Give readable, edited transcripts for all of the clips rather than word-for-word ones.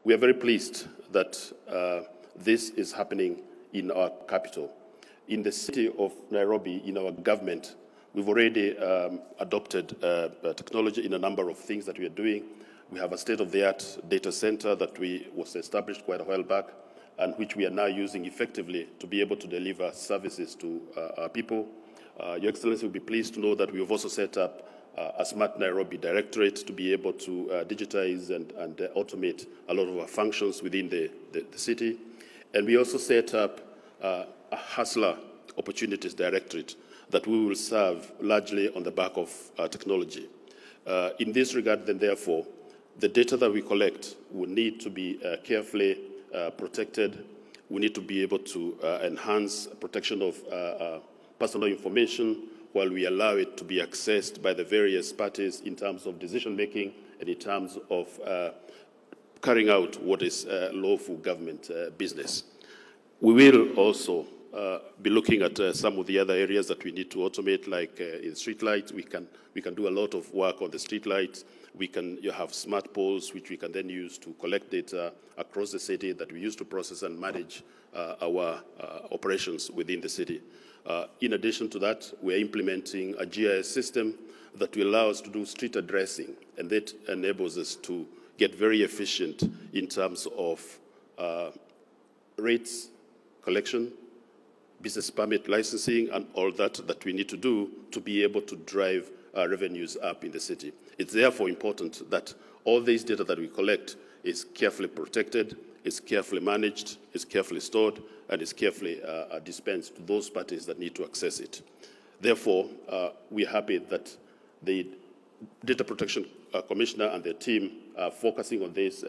we are very pleased that this is happening in our capital. In the city of Nairobi, in our government, we've already adopted technology in a number of things that we are doing. We have a state-of-the-art data center that was established quite a while back, and which we are now using effectively to be able to deliver services to our people. Your Excellency will be pleased to know that we have also set up a Smart Nairobi Directorate to be able to digitize and automate a lot of our functions within the city. And we also set up a Hustler Opportunities Directorate that we will serve largely on the back of technology. In this regard, then, therefore, the data that we collect will need to be carefully protected. We need to be able to enhance protection of personal information while we allow it to be accessed by the various parties in terms of decision-making and in terms of carrying out what is lawful government business. We will also be looking at some of the other areas that we need to automate, like in street lights. We can do a lot of work on the street lights. You have smart poles, which we can then use to collect data across the city that we use to process and manage our operations within the city. In addition to that, we're implementing a GIS system that will allow us to do street addressing, and that enables us to get very efficient in terms of rates, collection, business permit licensing, and all that we need to do to be able to drive revenues up in the city. It's therefore important that all this data that we collect is carefully protected, is carefully managed, is carefully stored, and is carefully dispensed to those parties that need to access it. Therefore, we're happy that the Data Protection Commissioner and their team are focusing on this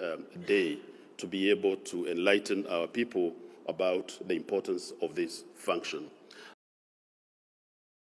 day to be able to enlighten our people about the importance of this function.